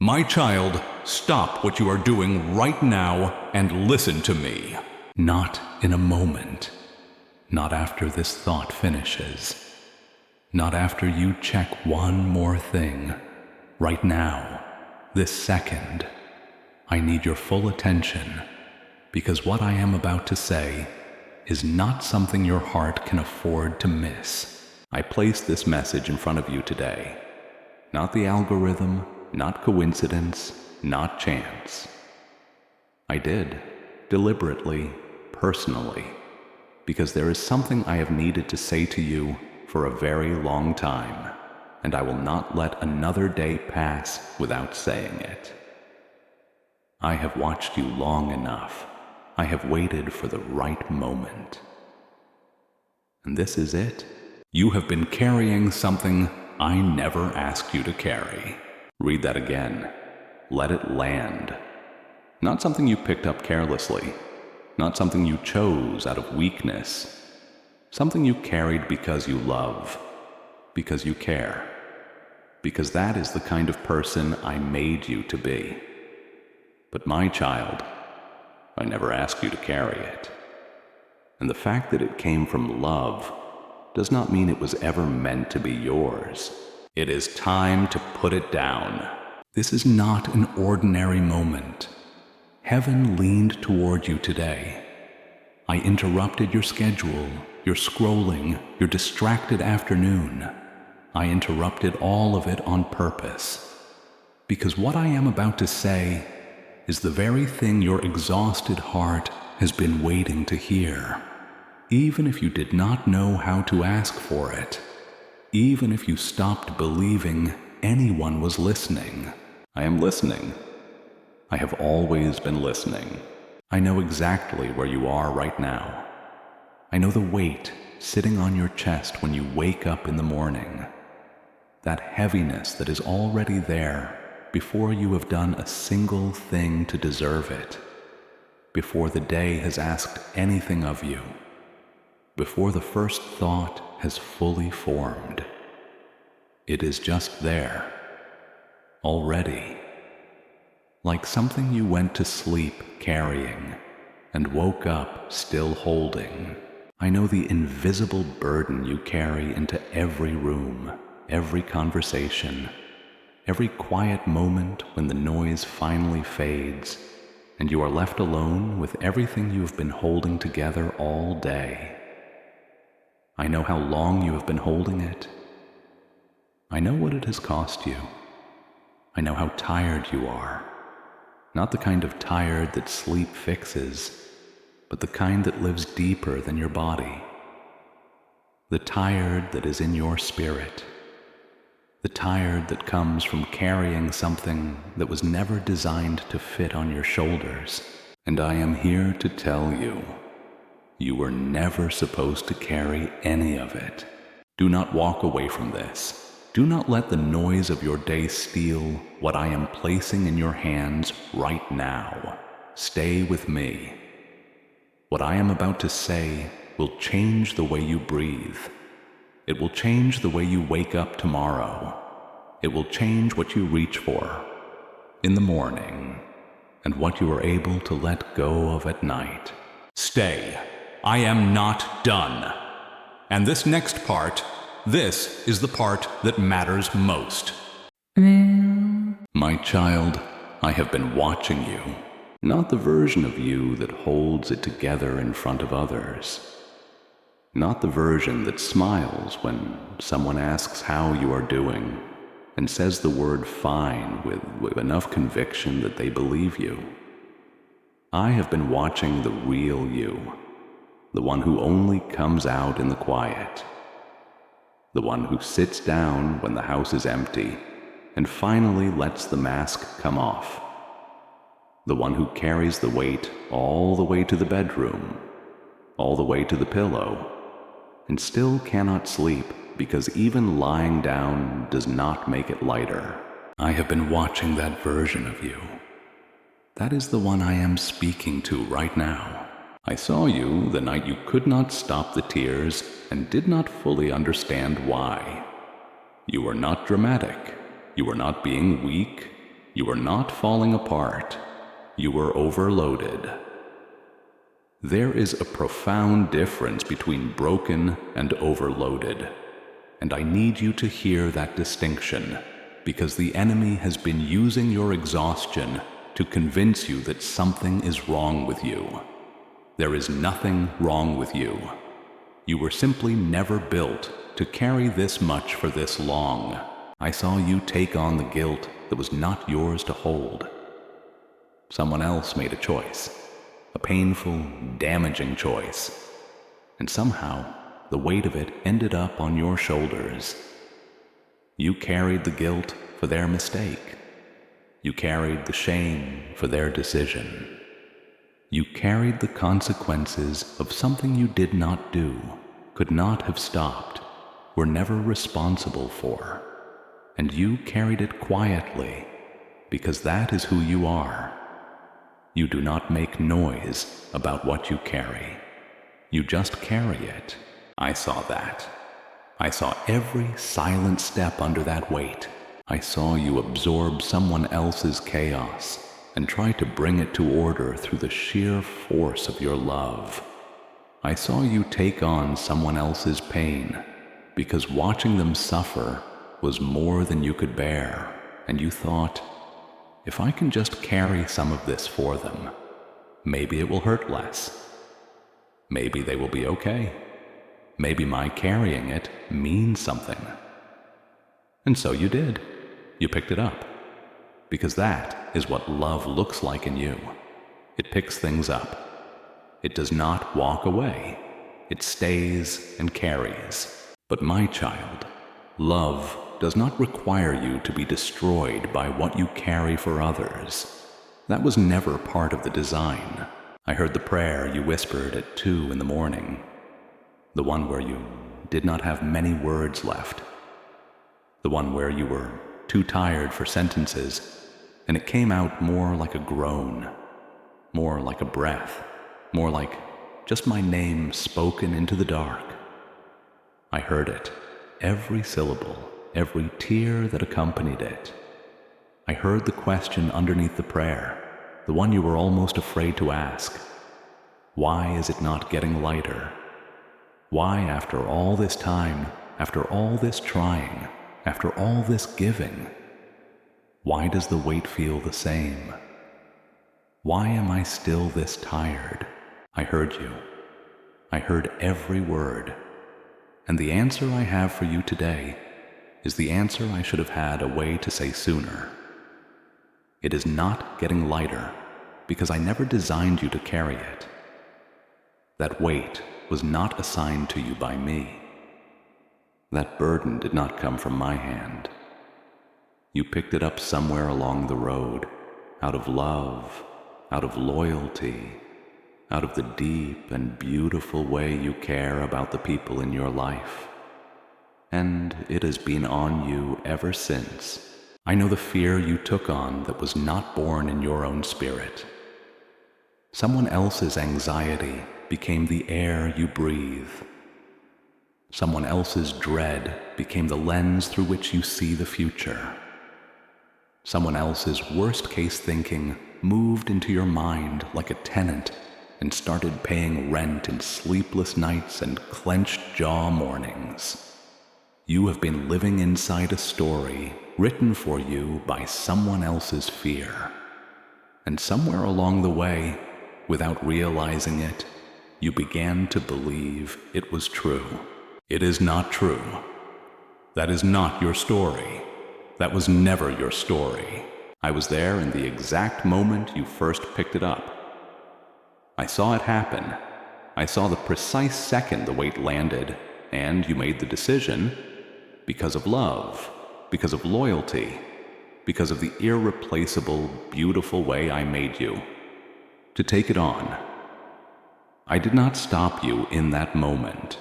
My child, stop what you are doing right now and listen to me. Not in a moment. Not after this thought finishes. Not after you check one more thing. Right now, this second. I need your full attention, because what I am about to say is not something your heart can afford to miss. I place this message in front of you today. Not the algorithm, not coincidence, not chance. I did, deliberately, personally, because there is something I have needed to say to you for a very long time, and I will not let another day pass without saying it. I have watched you long enough. I have waited for the right moment. And this is it. You have been carrying something I never asked you to carry. Read that again. Let it land. Not something you picked up carelessly. Not something you chose out of weakness. Something you carried because you love. Because you care. Because that is the kind of person I made you to be. But my child, I never asked you to carry it. And the fact that it came from love does not mean it was ever meant to be yours. It is time to put it down. This is not an ordinary moment. Heaven leaned toward you today. I interrupted your schedule, your scrolling, your distracted afternoon. I interrupted all of it on purpose. Because what I am about to say is the very thing your exhausted heart has been waiting to hear. Even if you did not know how to ask for it, even if you stopped believing anyone was listening, I am listening. I have always been listening. I know exactly where you are right now. I know the weight sitting on your chest when you wake up in the morning. That heaviness that is already there before you have done a single thing to deserve it, before the day has asked anything of you, before the first thought has fully formed. It is just there, already, like something you went to sleep carrying and woke up still holding. I know the invisible burden you carry into every room, every conversation, every quiet moment when the noise finally fades and you are left alone with everything you have been holding together all day. I know how long you have been holding it. I know what it has cost you. I know how tired you are. Not the kind of tired that sleep fixes, but the kind that lives deeper than your body. The tired that is in your spirit. The tired that comes from carrying something that was never designed to fit on your shoulders. And I am here to tell you, you were never supposed to carry any of it. Do not walk away from this. Do not let the noise of your day steal what I am placing in your hands right now. Stay with me. What I am about to say will change the way you breathe. It will change the way you wake up tomorrow. It will change what you reach for in the morning and what you are able to let go of at night. Stay. I am not done. And this next part, this is the part that matters most. My child, I have been watching you. Not the version of you that holds it together in front of others. Not the version that smiles when someone asks how you are doing and says the word fine with enough conviction that they believe you. I have been watching the real you, the one who only comes out in the quiet, the one who sits down when the house is empty and finally lets the mask come off, the one who carries the weight all the way to the bedroom, all the way to the pillow, and still cannot sleep because even lying down does not make it lighter. I have been watching that version of you. That is the one I am speaking to right now. I saw you the night you could not stop the tears and did not fully understand why. You were not dramatic. You were not being weak. You were not falling apart. You were overloaded. There is a profound difference between broken and overloaded, and I need you to hear that distinction, because the enemy has been using your exhaustion to convince you that something is wrong with you. There is nothing wrong with you. You were simply never built to carry this much for this long. I saw you take on the guilt that was not yours to hold. Someone else made a choice. A painful, damaging choice. And somehow, the weight of it ended up on your shoulders. You carried the guilt for their mistake. You carried the shame for their decision. You carried the consequences of something you did not do, could not have stopped, were never responsible for. And you carried it quietly, because that is who you are. You do not make noise about what you carry. You just carry it. I saw that. I saw every silent step under that weight. I saw you absorb someone else's chaos and try to bring it to order through the sheer force of your love. I saw you take on someone else's pain because watching them suffer was more than you could bear, and you thought, if I can just carry some of this for them, maybe it will hurt less. Maybe they will be okay. Maybe my carrying it means something. And so you did. You picked it up. Because that is what love looks like in you. It picks things up. It does not walk away. It stays and carries. But my child, love does not require you to be destroyed by what you carry for others. That was never part of the design. I heard the prayer you whispered at 2 in the morning, the one where you did not have many words left, the one where you were too tired for sentences, and it came out more like a groan, more like a breath, more like just my name spoken into the dark. I heard it, every syllable, every tear that accompanied it. I heard the question underneath the prayer, the one you were almost afraid to ask. Why is it not getting lighter? Why, after all this time, after all this trying, after all this giving, why does the weight feel the same? Why am I still this tired? I heard you. I heard every word. And the answer I have for you today is the answer I should have had a way to say sooner. It is not getting lighter, because I never designed you to carry it. That weight was not assigned to you by me. That burden did not come from my hand. You picked it up somewhere along the road, out of love, out of loyalty, out of the deep and beautiful way you care about the people in your life. And it has been on you ever since. I know the fear you took on that was not born in your own spirit. Someone else's anxiety became the air you breathe. Someone else's dread became the lens through which you see the future. Someone else's worst-case thinking moved into your mind like a tenant and started paying rent in sleepless nights and clenched jaw mornings. You have been living inside a story written for you by someone else's fear. And somewhere along the way, without realizing it, you began to believe it was true. It is not true. That is not your story. That was never your story. I was there in the exact moment you first picked it up. I saw it happen. I saw the precise second the weight landed, and you made the decision because of love, because of loyalty, because of the irreplaceable, beautiful way I made you, to take it on. I did not stop you in that moment,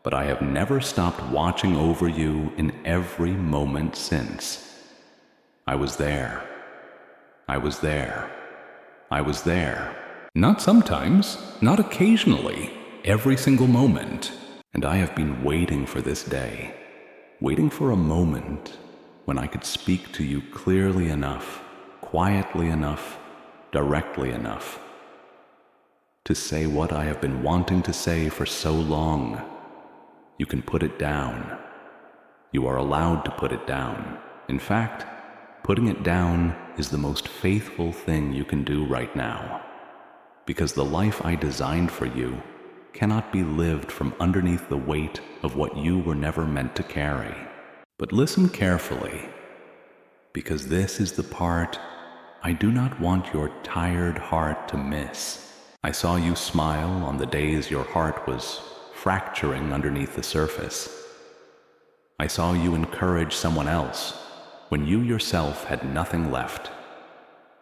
but I have never stopped watching over you in every moment since. I was there. I was there. I was there. Not sometimes, not occasionally, every single moment. And I have been waiting for this day, waiting for a moment when I could speak to you clearly enough quietly enough, directly enough, to say what I have been wanting to say for so long. You can put it down. You are allowed to put it down. In fact, putting it down is the most faithful thing you can do right now, because the life I designed for you cannot be lived from underneath the weight of what you were never meant to carry. But listen carefully, because this is the part I do not want your tired heart to miss. I saw you smile on the days your heart was fracturing underneath the surface. I saw you encourage someone else when you yourself had nothing left,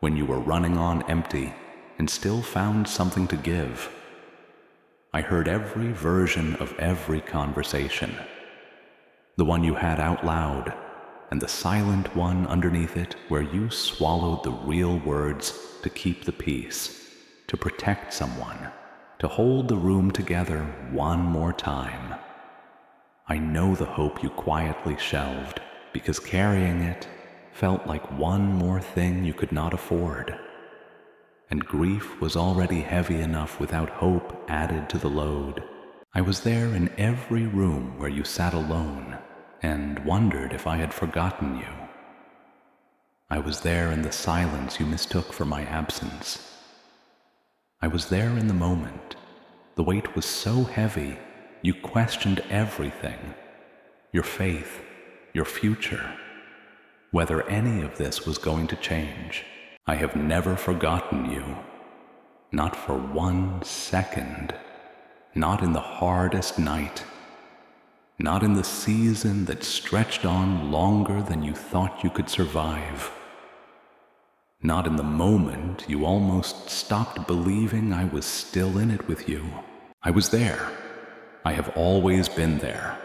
when you were running on empty and still found something to give. I heard every version of every conversation, the one you had out loud, and the silent one underneath it where you swallowed the real words to keep the peace, to protect someone, to hold the room together one more time. I know the hope you quietly shelved, because carrying it felt like one more thing you could not afford. And grief was already heavy enough without hope added to the load. I was there in every room where you sat alone and wondered if I had forgotten you. I was there in the silence you mistook for my absence. I was there in the moment. The weight was so heavy, you questioned everything, your faith, your future, whether any of this was going to change. I have never forgotten you, not for 1 second, not in the hardest night, not in the season that stretched on longer than you thought you could survive, not in the moment you almost stopped believing I was still in it with you. I was there. I have always been there.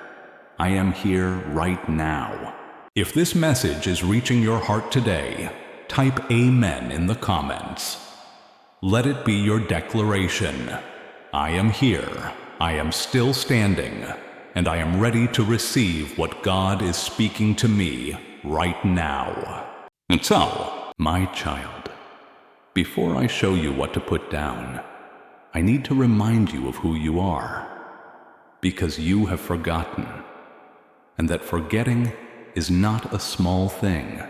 I am here right now. If this message is reaching your heart today, type Amen in the comments. Let it be your declaration. I am here. I am still standing, and I am ready to receive what God is speaking to me right now. And so, my child, before I show you what to put down, I need to remind you of who you are, because you have forgotten, and that forgetting is not a small thing.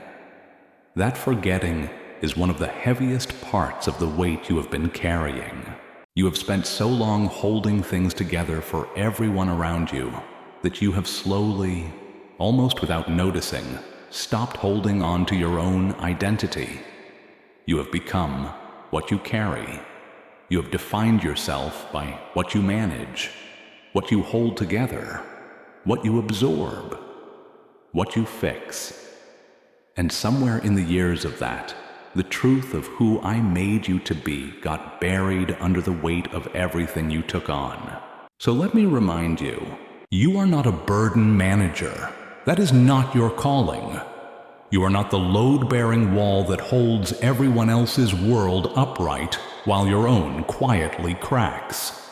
That forgetting is one of the heaviest parts of the weight you have been carrying. You have spent so long holding things together for everyone around you that you have slowly, almost without noticing, stopped holding on to your own identity. You have become what you carry. You have defined yourself by what you manage, what you hold together, what you absorb, what you fix. And somewhere in the years of that, the truth of who I made you to be got buried under the weight of everything you took on. So let me remind you, you are not a burden manager. That is not your calling. You are not the load-bearing wall that holds everyone else's world upright while your own quietly cracks.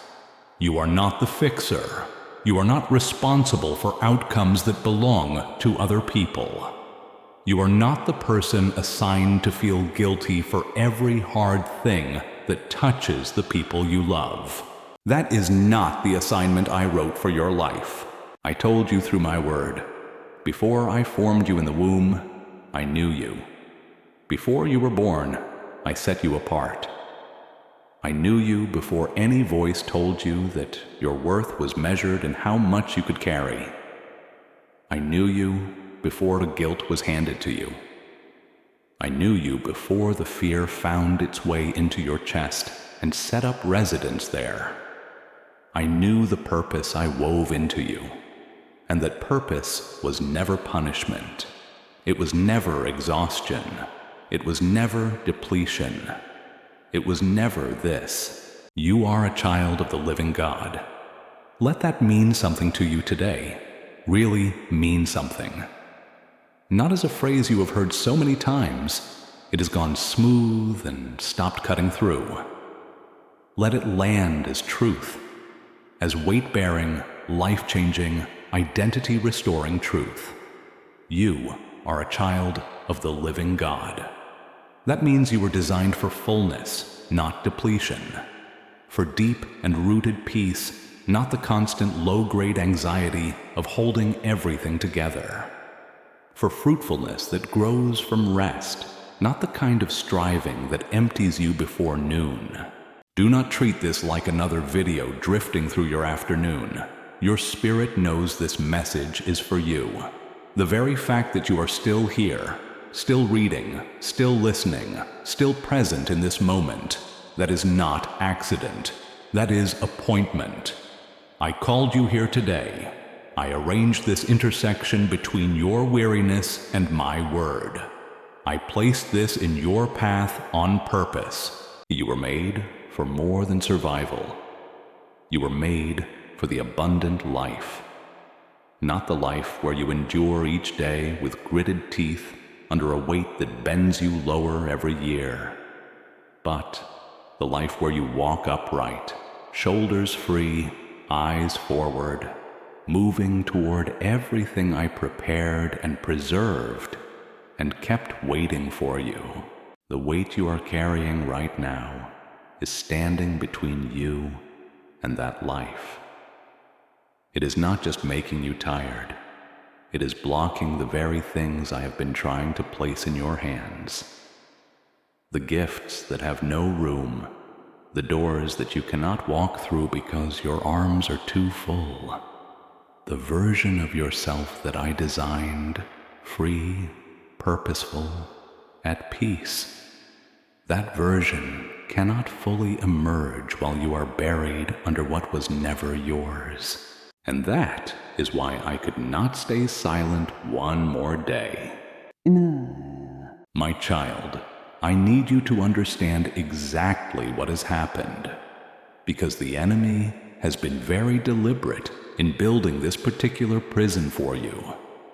You are not the fixer. You are not responsible for outcomes that belong to other people. You are not the person assigned to feel guilty for every hard thing that touches the people you love. That is not the assignment I wrote for your life. I told you through my word. Before I formed you in the womb, I knew you. Before you were born, I set you apart. I knew you before any voice told you that your worth was measured in how much you could carry. I knew you before the guilt was handed to you. I knew you before the fear found its way into your chest and set up residence there. I knew the purpose I wove into you, and that purpose was never punishment. It was never exhaustion. It was never depletion. It was never this. You are a child of the living God. Let that mean something to you today. Really mean something. Not as a phrase you have heard so many times, it has gone smooth and stopped cutting through. Let it land as truth, as weight-bearing, life-changing, identity-restoring truth. You are a child of the living God. That means you were designed for fullness, not depletion. For deep and rooted peace, not the constant low-grade anxiety of holding everything together. For fruitfulness that grows from rest, not the kind of striving that empties you before noon. Do not treat this like another video drifting through your afternoon. Your spirit knows this message is for you. The very fact that you are still here, still reading, still listening, still present in this moment, that is not accident. That is appointment. I called you here today. I arranged this intersection between your weariness and my word. I placed this in your path on purpose. You were made for more than survival. You were made for the abundant life. Not the life where you endure each day with gritted teeth under a weight that bends you lower every year, but the life where you walk upright, shoulders free, eyes forward, moving toward everything I prepared and preserved and kept waiting for you. The weight you are carrying right now is standing between you and that life. It is not just making you tired. It is blocking the very things I have been trying to place in your hands. The gifts that have no room, the doors that you cannot walk through because your arms are too full. The version of yourself that I designed, free, purposeful, at peace. That version cannot fully emerge while you are buried under what was never yours. And that is why I could not stay silent one more day. My child, I need you to understand exactly what has happened, because the enemy has been very deliberate in building this particular prison for you,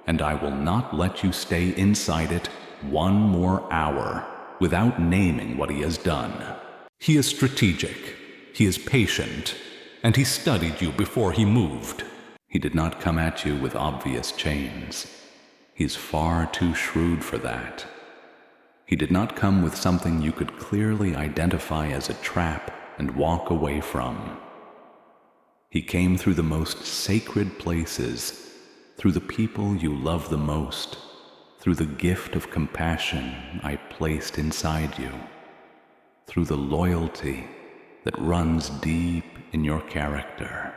and I will not let you stay inside it one more hour without naming what he has done. He is strategic, he is patient, and he studied you before he moved. He did not come at you with obvious chains. He's far too shrewd for that. He did not come with something you could clearly identify as a trap and walk away from. He came through the most sacred places, through the people you love the most, through the gift of compassion I placed inside you, through the loyalty that runs deep in your character.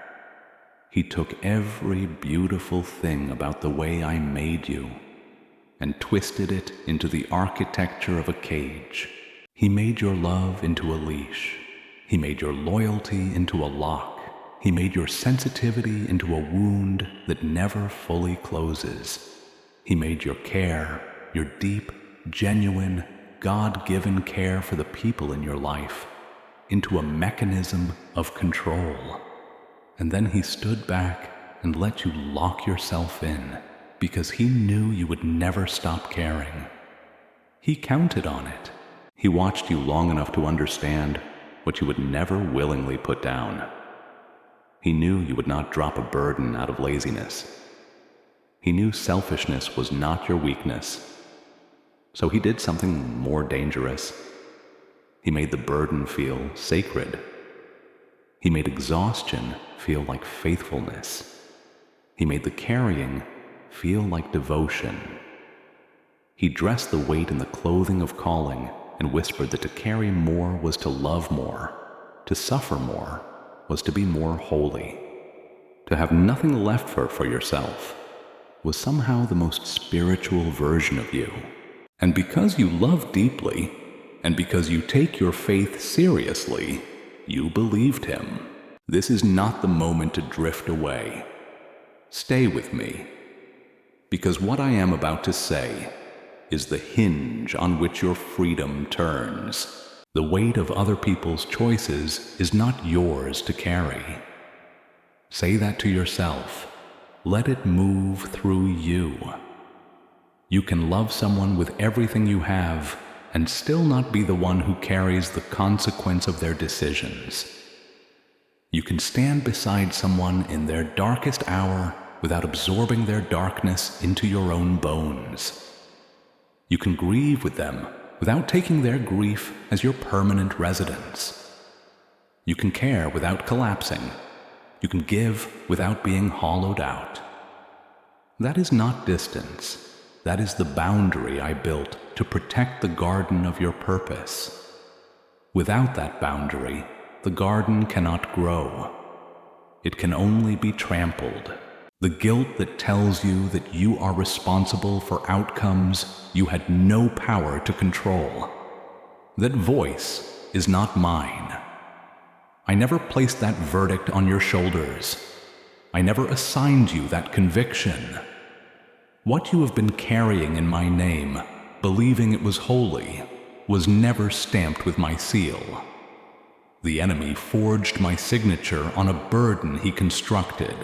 He took every beautiful thing about the way I made you and twisted it into the architecture of a cage. He made your love into a leash. He made your loyalty into a lock. He made your sensitivity into a wound that never fully closes. He made your care, your deep, genuine, God-given care for the people in your life, into a mechanism of control. And then he stood back and let you lock yourself in, because he knew you would never stop caring. He counted on it. He watched you long enough to understand what you would never willingly put down. He knew you would not drop a burden out of laziness. He knew selfishness was not your weakness. So he did something more dangerous. He made the burden feel sacred. He made exhaustion feel like faithfulness. He made the carrying feel like devotion. He dressed the weight in the clothing of calling and whispered that to carry more was to love more, to suffer more was to be more holy. To have nothing left for yourself was somehow the most spiritual version of you. And because you love deeply, and because you take your faith seriously, you believed him. This is not the moment to drift away. Stay with me, because what I am about to say is the hinge on which your freedom turns. The weight of other people's choices is not yours to carry. Say that to yourself. Let it move through you. You can love someone with everything you have and still not be the one who carries the consequence of their decisions. You can stand beside someone in their darkest hour without absorbing their darkness into your own bones. You can grieve with them without taking their grief as your permanent residence. You can care without collapsing. You can give without being hollowed out. That is not distance. That is the boundary I built to protect the garden of your purpose. Without that boundary, the garden cannot grow. It can only be trampled. The guilt that tells you that you are responsible for outcomes you had no power to control. That voice is not mine. I never placed that verdict on your shoulders. I never assigned you that conviction. What you have been carrying in my name, believing it was holy, was never stamped with my seal. The enemy forged my signature on a burden he constructed,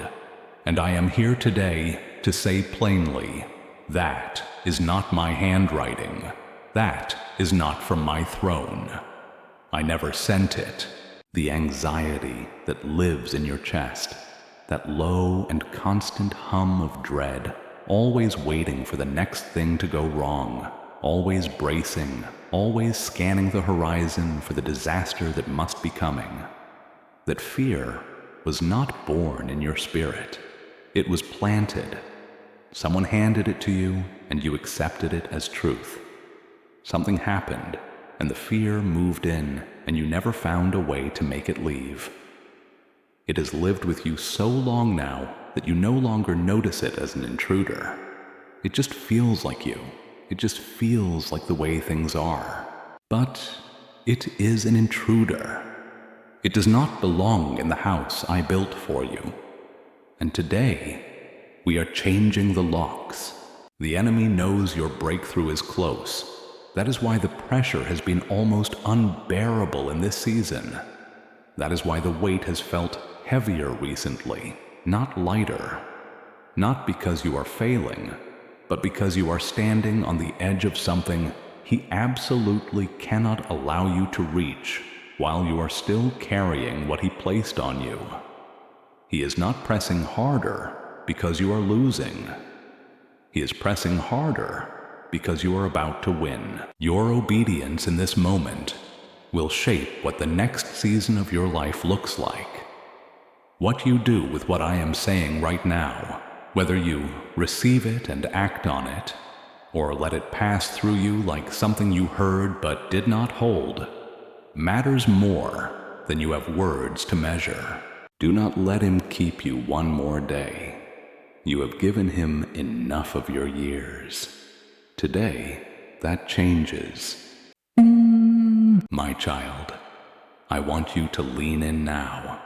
and I am here today to say plainly, that is not my handwriting. That is not from my throne. I never sent it. The anxiety that lives in your chest, that low and constant hum of dread, always waiting for the next thing to go wrong, always bracing, always scanning the horizon for the disaster that must be coming. That fear was not born in your spirit. It was planted. Someone handed it to you, and you accepted it as truth. Something happened, and the fear moved in, and you never found a way to make it leave. It has lived with you so long now that you no longer notice it as an intruder. It just feels like you. It just feels like the way things are. But it is an intruder. It does not belong in the house I built for you. And today, we are changing the locks. The enemy knows your breakthrough is close. That is why the pressure has been almost unbearable in this season. That is why the weight has felt heavier recently, not lighter. Not because you are failing, but because you are standing on the edge of something he absolutely cannot allow you to reach while you are still carrying what he placed on you. He is not pressing harder because you are losing. He is pressing harder because you are about to win. Your obedience in this moment will shape what the next season of your life looks like. What you do with what I am saying right now, whether you receive it and act on it, or let it pass through you like something you heard but did not hold, matters more than you have words to measure. Do not let him keep you one more day. You have given him enough of your years. Today, that changes. My child, I want you to lean in now,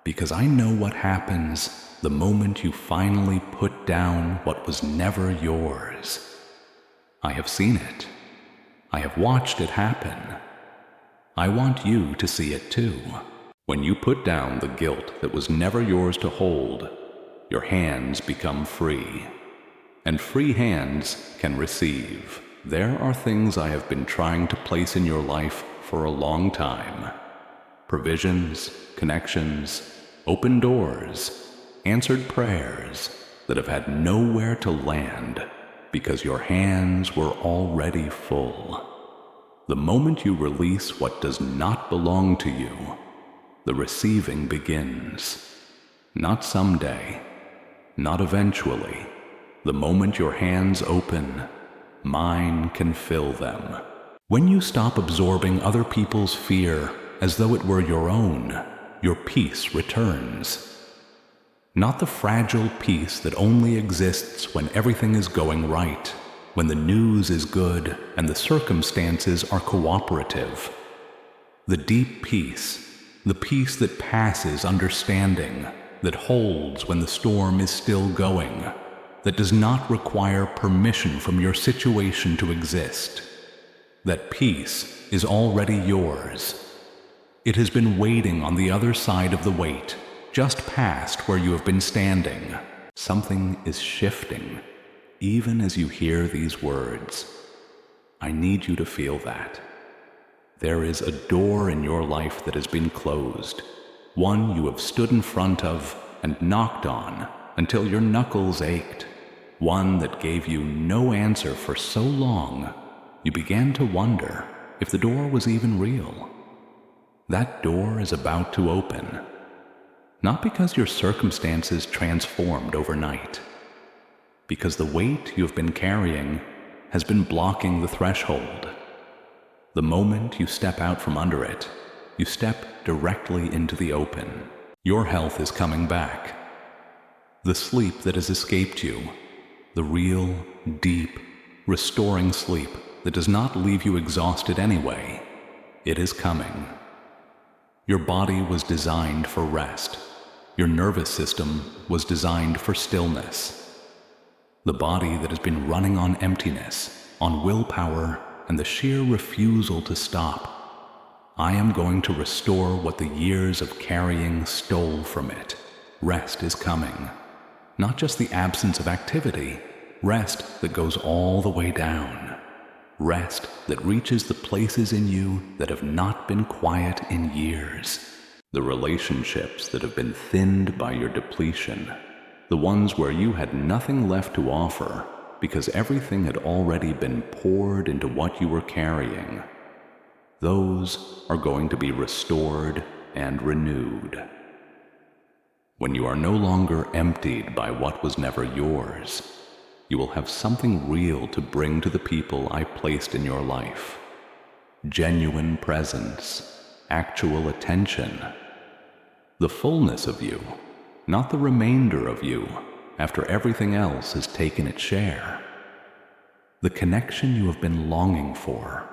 because I know what happens the moment you finally put down what was never yours. I have seen it. I have watched it happen. I want you to see it too. When you put down the guilt that was never yours to hold, your hands become free. And free hands can receive. There are things I have been trying to place in your life for a long time. Provisions, connections, open doors, answered prayers that have had nowhere to land because your hands were already full. The moment you release what does not belong to you, the receiving begins. Not someday, not eventually. The moment your hands open, mine can fill them. When you stop absorbing other people's fear as though it were your own, your peace returns. Not the fragile peace that only exists when everything is going right, when the news is good and the circumstances are cooperative. The deep peace, the peace that passes understanding, that holds when the storm is still going, that does not require permission from your situation to exist. That peace is already yours. It has been waiting on the other side of the wait, just past where you have been standing. Something is shifting, even as you hear these words. I need you to feel that. There is a door in your life that has been closed, one you have stood in front of and knocked on until your knuckles ached, one that gave you no answer for so long you began to wonder if the door was even real. That door is about to open, not because your circumstances transformed overnight, because the weight you have been carrying has been blocking the threshold. The moment you step out from under it, you step directly into the open. Your health is coming back. The sleep that has escaped you, the real, deep, restoring sleep that does not leave you exhausted anyway, it is coming. Your body was designed for rest. Your nervous system was designed for stillness. The body that has been running on emptiness, on willpower, and the sheer refusal to stop, I am going to restore what the years of carrying stole from it. Rest is coming. Not just the absence of activity, rest that goes all the way down. Rest that reaches the places in you that have not been quiet in years. The relationships that have been thinned by your depletion. The ones where you had nothing left to offer because everything had already been poured into what you were carrying. Those are going to be restored and renewed. When you are no longer emptied by what was never yours, you will have something real to bring to the people I placed in your life. Genuine presence, actual attention. The fullness of you, not the remainder of you, after everything else has taken its share. The connection you have been longing for,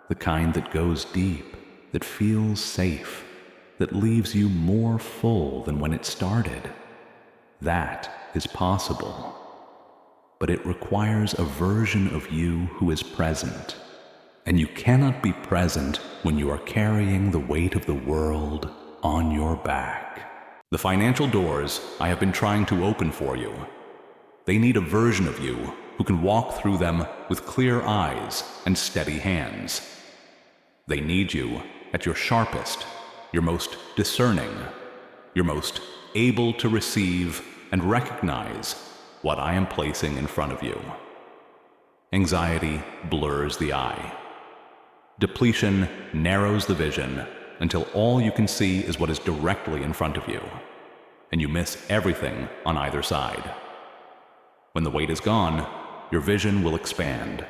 the kind that goes deep, that feels safe, that leaves you more full than when it started. That is possible. But it requires a version of you who is present. And you cannot be present when you are carrying the weight of the world on your back. The financial doors I have been trying to open for you, they need a version of you who can walk through them with clear eyes and steady hands. They need you at your sharpest, your most discerning, your most able to receive and recognize what I am placing in front of you. Anxiety blurs the eye. Depletion narrows the vision until all you can see is what is directly in front of you, and you miss everything on either side. When the weight is gone, your vision will expand.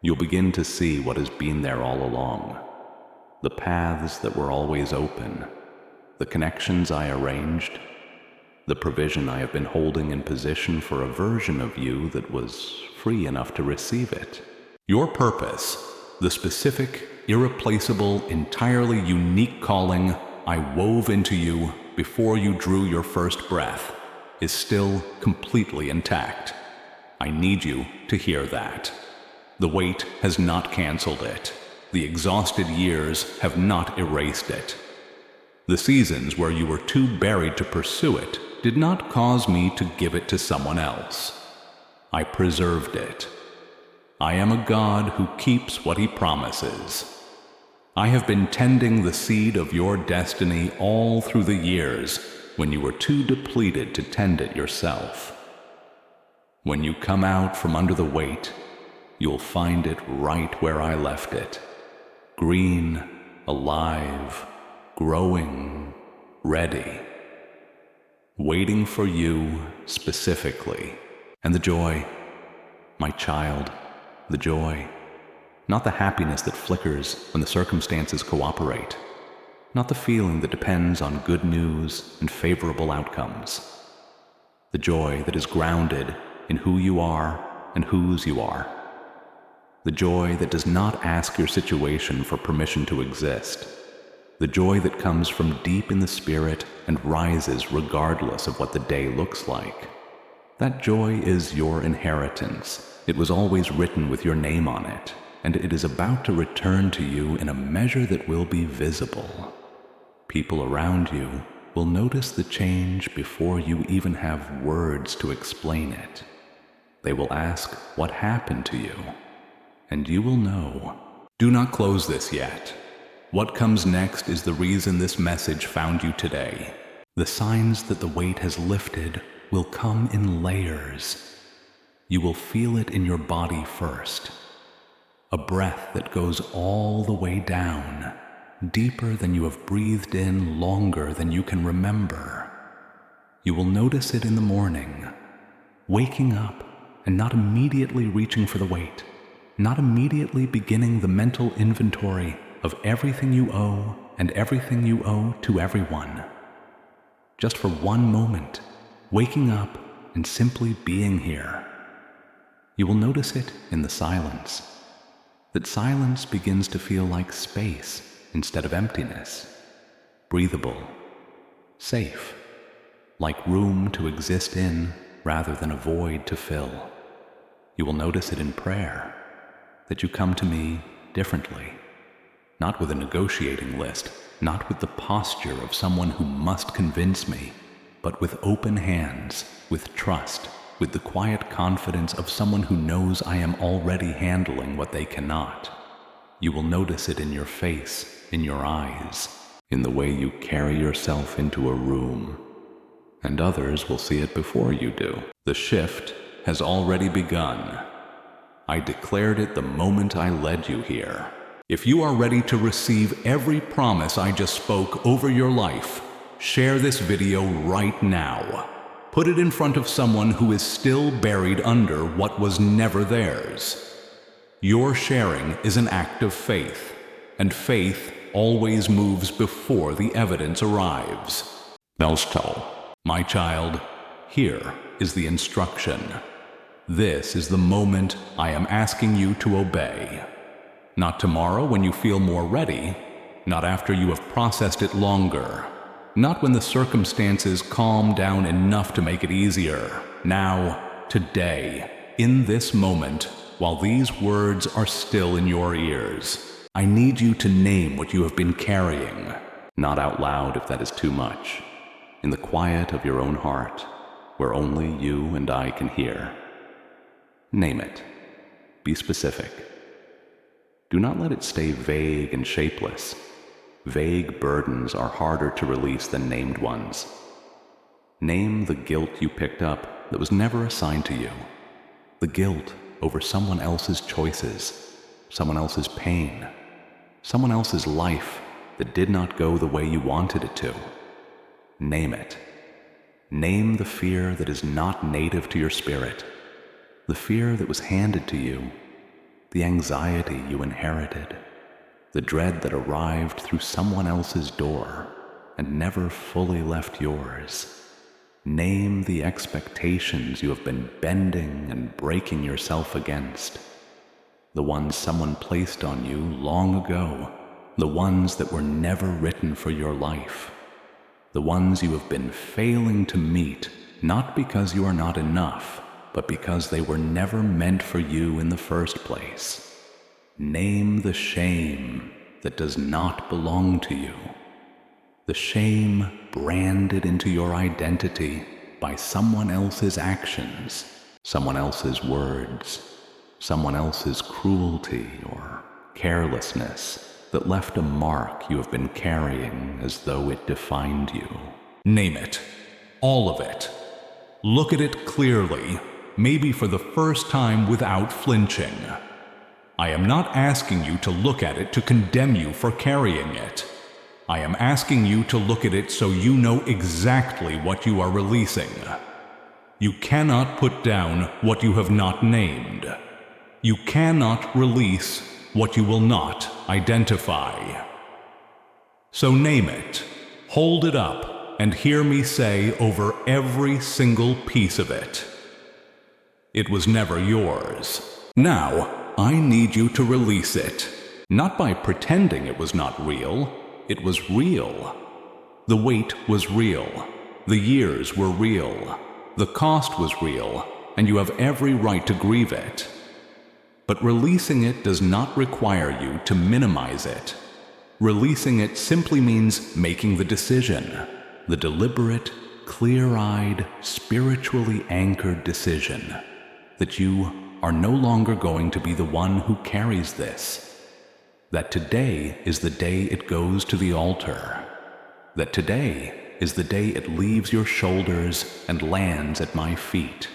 You'll begin to see what has been there all along. The paths that were always open, the connections I arranged, the provision I have been holding in position for a version of you that was free enough to receive it. Your purpose, the specific, irreplaceable, entirely unique calling I wove into you before you drew your first breath, is still completely intact. I need you to hear that. The weight has not canceled it. The exhausted years have not erased it. The seasons where you were too buried to pursue it did not cause me to give it to someone else. I preserved it. I am a God who keeps what he promises. I have been tending the seed of your destiny all through the years when you were too depleted to tend it yourself. When you come out from under the weight, you'll find it right where I left it. Green, alive, growing, ready. Waiting for you specifically. And the joy, my child, the joy. Not the happiness that flickers when the circumstances cooperate. Not the feeling that depends on good news and favorable outcomes. The joy that is grounded in who you are and whose you are. The joy that does not ask your situation for permission to exist. The joy that comes from deep in the spirit and rises regardless of what the day looks like. That joy is your inheritance. It was always written with your name on it, and it is about to return to you in a measure that will be visible. People around you will notice the change before you even have words to explain it. They will ask what happened to you, and you will know. Do not close this yet. What comes next is the reason this message found you today. The signs that the weight has lifted will come in layers. You will feel it in your body first. a breath that goes all the way down, deeper than you have breathed in, longer than you can remember. You will notice it in the morning, waking up and not immediately reaching for the weight, not immediately beginning the mental inventory of everything you owe and everything you owe to everyone. Just for one moment, waking up and simply being here. You will notice it in the silence, that silence begins to feel like space instead of emptiness, breathable, safe, like room to exist in rather than a void to fill. You will notice it in prayer, that you come to me differently, not with a negotiating list, not with the posture of someone who must convince me, but with open hands, with trust, with the quiet confidence of someone who knows I am already handling what they cannot. You will notice it in your face, in your eyes, in the way you carry yourself into a room. And others will see it before you do. The shift has already begun. I declared it the moment I led you here. If you are ready to receive every promise I just spoke over your life, share this video right now. Put it in front of someone who is still buried under what was never theirs. Your sharing is an act of faith, and faith always moves before the evidence arrives. Belstall, my child, here is the instruction. This is the moment I am asking you to obey. Not tomorrow when you feel more ready, not after you have processed it longer, not when the circumstances calm down enough to make it easier. Now, today, in this moment, while these words are still in your ears, I need you to name what you have been carrying, not out loud if that is too much, in the quiet of your own heart, where only you and I can hear. Name it. Be specific. Do not let it stay vague and shapeless. Vague burdens are harder to release than named ones. Name the guilt you picked up that was never assigned to you. The guilt over someone else's choices, someone else's pain, someone else's life that did not go the way you wanted it to. Name it. Name the fear that is not native to your spirit, the fear that was handed to you, the anxiety you inherited, the dread that arrived through someone else's door and never fully left yours. Name the expectations you have been bending and breaking yourself against, the ones someone placed on you long ago, the ones that were never written for your life, the ones you have been failing to meet, not because you are not enough, but because they were never meant for you in the first place. Name the shame that does not belong to you. The shame branded into your identity by someone else's actions, someone else's words, someone else's cruelty or carelessness that left a mark you have been carrying as though it defined you. Name it. All of it. Look at it clearly, maybe for the first time without flinching. I am not asking you to look at it to condemn you for carrying it. I am asking you to look at it so you know exactly what you are releasing. You cannot put down what you have not named. You cannot release what you will not identify. So name it, hold it up, and hear me say over every single piece of it, it was never yours. Now, I need you to release it, not by pretending it was not real. It was real. The weight was real. The years were real. The cost was real, and you have every right to grieve it. But releasing it does not require you to minimize it. Releasing it simply means making the decision, the deliberate, clear-eyed, spiritually anchored decision that you are no longer going to be the one who carries this. That today is the day it goes to the altar. That today is the day it leaves your shoulders and lands at my feet,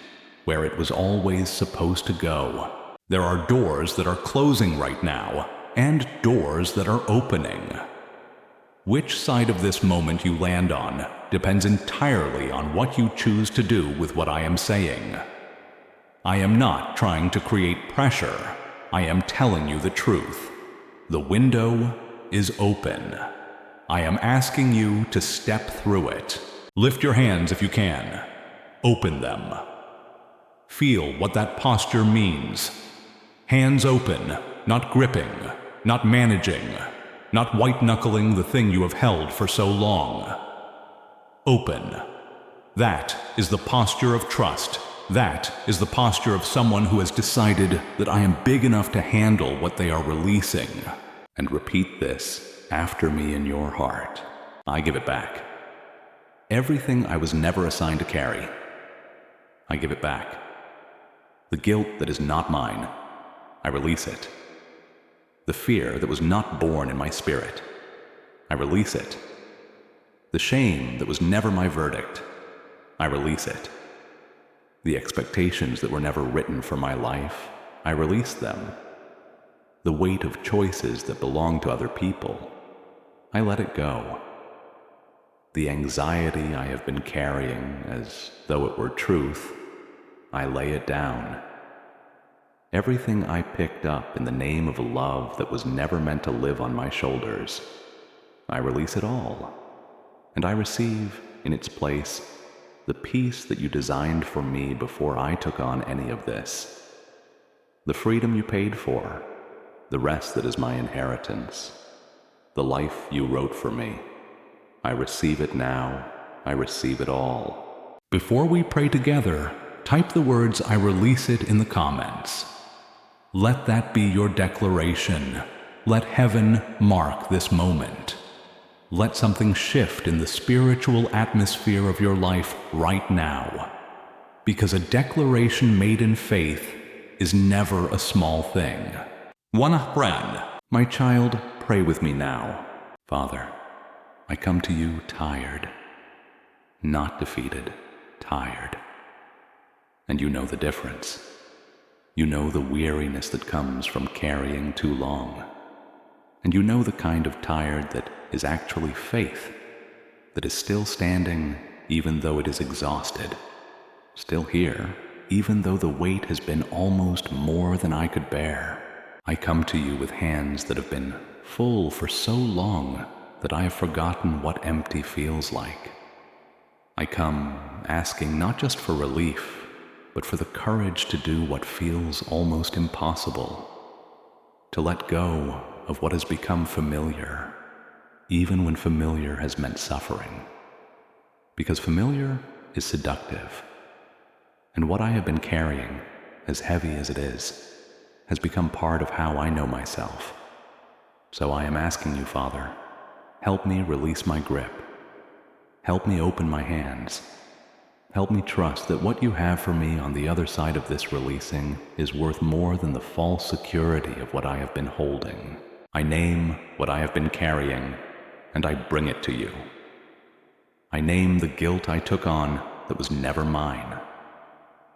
where it was always supposed to go. There are doors that are closing right now, and doors that are opening. Which side of this moment you land on depends entirely on what you choose to do with what I am saying. I am not trying to create pressure. I am telling you the truth. The window is open. I am asking you to step through it. Lift your hands if you can. Open them. Feel what that posture means. Hands open, not gripping, not managing, not white-knuckling the thing you have held for so long. Open. That is the posture of trust. That is the posture of someone who has decided that I am big enough to handle what they are releasing. And repeat this after me in your heart. I give it back. Everything I was never assigned to carry, I give it back. The guilt that is not mine, I release it. The fear that was not born in my spirit, I release it. The shame that was never my verdict, I release it. The expectations that were never written for my life, I release them. The weight of choices that belong to other people, I let it go. The anxiety I have been carrying as though it were truth, I lay it down. Everything I picked up in the name of a love that was never meant to live on my shoulders, I release it all. And I receive, in its place, the peace that you designed for me before I took on any of this. The freedom you paid for, the rest that is my inheritance, the life you wrote for me. I receive it now. I receive it all. Before we pray together, type the words "I release it" in the comments. Let that be your declaration. Let heaven mark this moment. Let something shift in the spiritual atmosphere of your life right now. Because a declaration made in faith is never a small thing. One friend, my child, pray with me now. Father, I come to you tired, not defeated, tired. And you know the difference. You know the weariness that comes from carrying too long. And you know the kind of tired that is actually faith, that is still standing even though it is exhausted, still here even though the weight has been almost more than I could bear. I come to you with hands that have been full for so long that I have forgotten what empty feels like. I come asking not just for relief, but for the courage to do what feels almost impossible, to let go of what has become familiar, even when familiar has meant suffering. Because familiar is seductive, and what I have been carrying, as heavy as it is, has become part of how I know myself. So I am asking you, Father, help me release my grip. Help me open my hands. Help me trust that what you have for me on the other side of this releasing is worth more than the false security of what I have been holding. I name what I have been carrying, and I bring it to you. I name the guilt I took on that was never mine.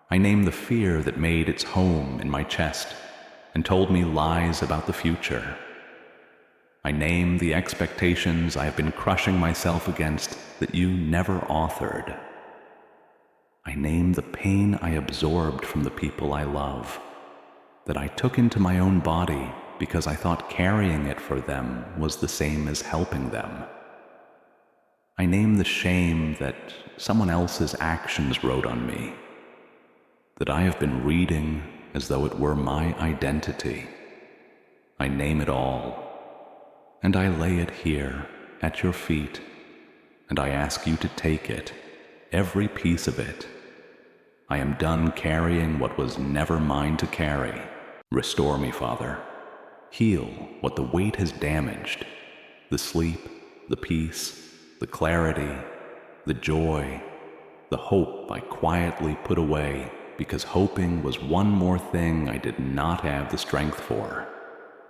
I name the fear that made its home in my chest and told me lies about the future. I name the expectations I have been crushing myself against that you never authored. I name the pain I absorbed from the people I love, that I took into my own body because I thought carrying it for them was the same as helping them. I name the shame that someone else's actions wrote on me, that I have been reading as though it were my identity. I name it all. And I lay it here at your feet, and I ask you to take it, every piece of it. I am done carrying what was never mine to carry. Restore me, Father. Heal what the weight has damaged, the sleep, the peace, the clarity, the joy, the hope I quietly put away because hoping was one more thing I did not have the strength for.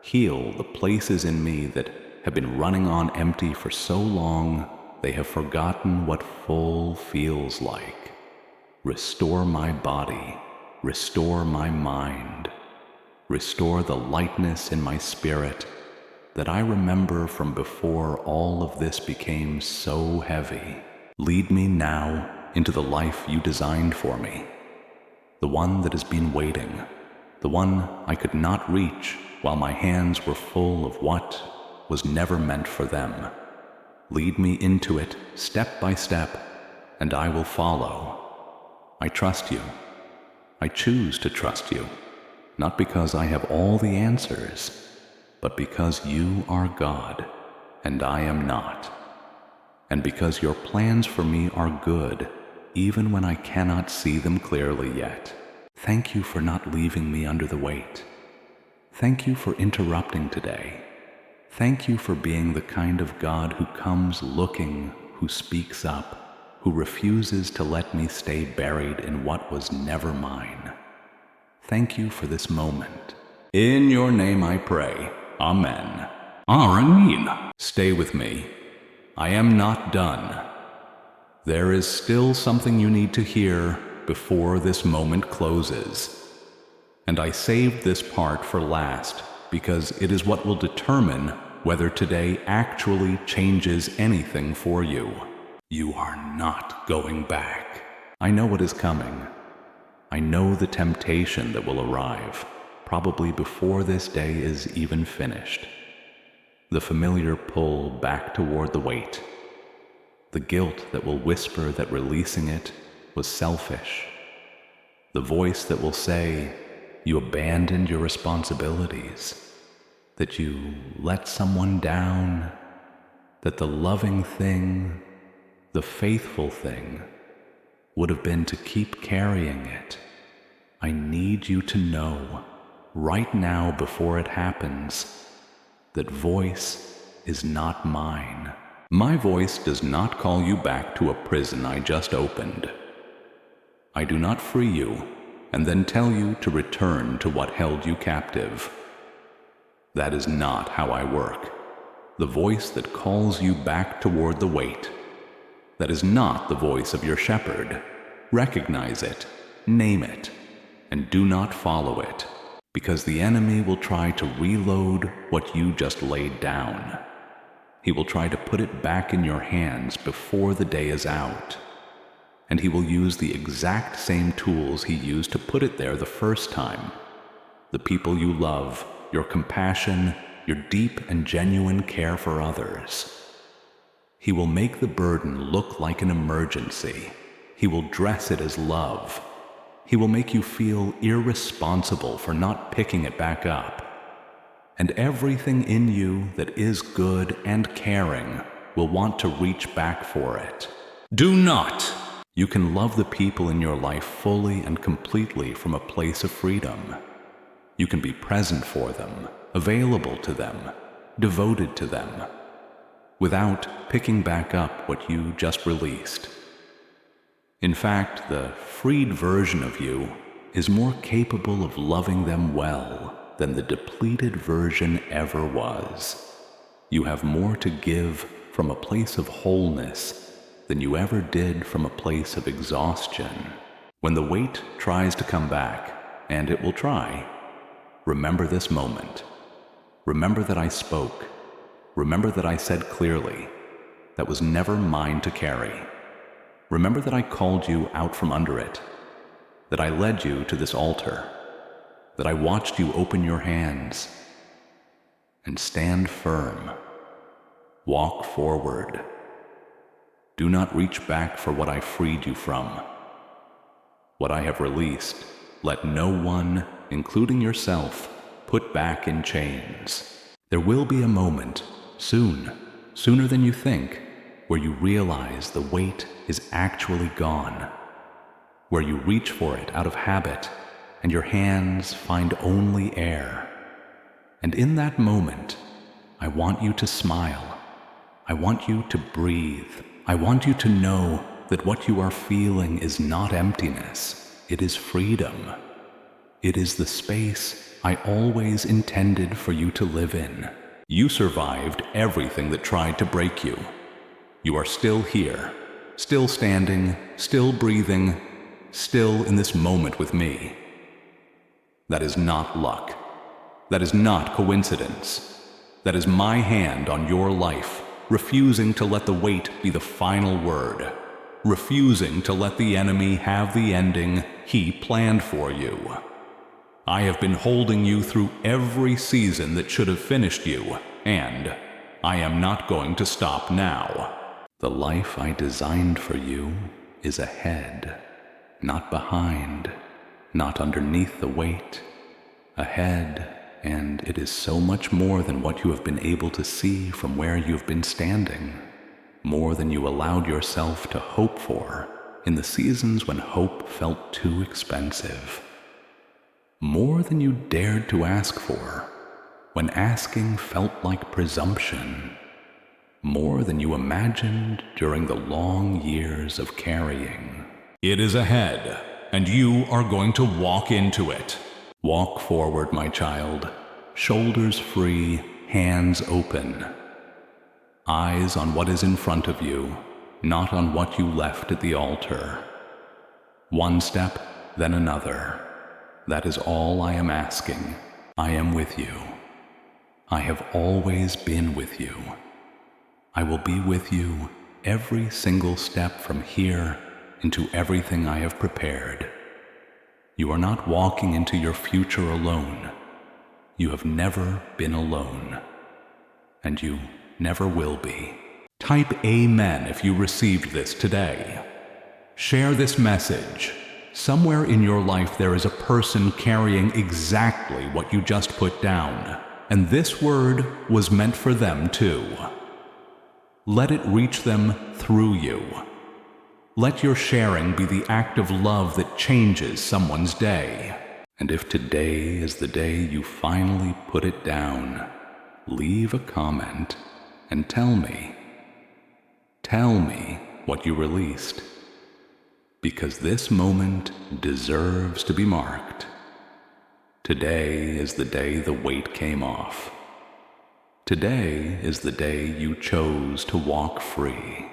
Heal the places in me that have been running on empty for so long they have forgotten what full feels like. Restore my body, restore my mind, Restore the lightness in my spirit that I remember from before all of this became so heavy. Lead me now into the life you designed for me, the one that has been waiting, the one I could not reach while my hands were full of what was never meant for them. Lead me into it step by step, and I will follow. I trust you. I choose to trust you, not because I have all the answers, but because you are God and I am not, and because your plans for me are good, even when I cannot see them clearly yet. Thank you for not leaving me under the weight. Thank you for interrupting today. Thank you for being the kind of God who comes looking, who speaks up, who refuses to let me stay buried in what was never mine. Thank you for this moment. In your name I pray. Amen. Amen. Stay with me. I am not done. There is still something you need to hear before this moment closes. And I saved this part for last because it is what will determine whether today actually changes anything for you. You are not going back. I know what is coming. I know the temptation that will arrive, probably before this day is even finished. The familiar pull back toward the weight. The guilt that will whisper that releasing it was selfish. The voice that will say you abandoned your responsibilities, that you let someone down, that the loving thing, the faithful thing, would have been to keep carrying it. I need you to know, right now before it happens, that voice is not mine. My voice does not call you back to a prison I just opened. I do not free you and then tell you to return to what held you captive. That is not how I work. The voice that calls you back toward the weight, that is not the voice of your shepherd. Recognize it, name it, and do not follow it, because the enemy will try to reload what you just laid down. He will try to put it back in your hands before the day is out. And he will use the exact same tools he used to put it there the first time. The people you love, your compassion, your deep and genuine care for others. He will make the burden look like an emergency. He will dress it as love. He will make you feel irresponsible for not picking it back up. And everything in you that is good and caring will want to reach back for it. Do not! You can love the people in your life fully and completely from a place of freedom. You can be present for them, available to them, devoted to them, without picking back up what you just released. In fact, the freed version of you is more capable of loving them well than the depleted version ever was. You have more to give from a place of wholeness than you ever did from a place of exhaustion. When the weight tries to come back, and it will try, remember this moment. Remember that I spoke. Remember that I said clearly, that was never mine to carry. Remember that I called you out from under it, that I led you to this altar, that I watched you open your hands and stand firm. Walk forward. Do not reach back for what I freed you from. What I have released, let no one, including yourself, put back in chains. There will be a moment, soon, sooner than you think, where you realize the weight is actually gone, where you reach for it out of habit and your hands find only air. And in that moment, I want you to smile. I want you to breathe. I want you to know that what you are feeling is not emptiness. It is freedom. It is the space I always intended for you to live in. You survived everything that tried to break you. You are still here, still standing, still breathing, still in this moment with me. That is not luck. That is not coincidence. That is my hand on your life, refusing to let the weight be the final word, refusing to let the enemy have the ending he planned for you. I have been holding you through every season that should have finished you, and I am not going to stop now. The life I designed for you is ahead, not behind, not underneath the weight. Ahead, and it is so much more than what you have been able to see from where you have been standing, more than you allowed yourself to hope for in the seasons when hope felt too expensive, more than you dared to ask for when asking felt like presumption, more than you imagined during the long years of carrying. It is ahead, and you are going to walk into it. Walk forward, my child, shoulders free, hands open. Eyes on what is in front of you, not on what you left at the altar. One step, then another. That is all I am asking. I am with you. I have always been with you. I will be with you every single step from here into everything I have prepared. You are not walking into your future alone. You have never been alone, and you never will be. Type Amen if you received this today. Share this message. Somewhere in your life there is a person carrying exactly what you just put down, and this word was meant for them too. Let it reach them through you. Let your sharing be the act of love that changes someone's day. And if today is the day you finally put it down, leave a comment and tell me what you released. Because this moment deserves to be marked. Today is the day the weight came off. Today is the day you chose to walk free.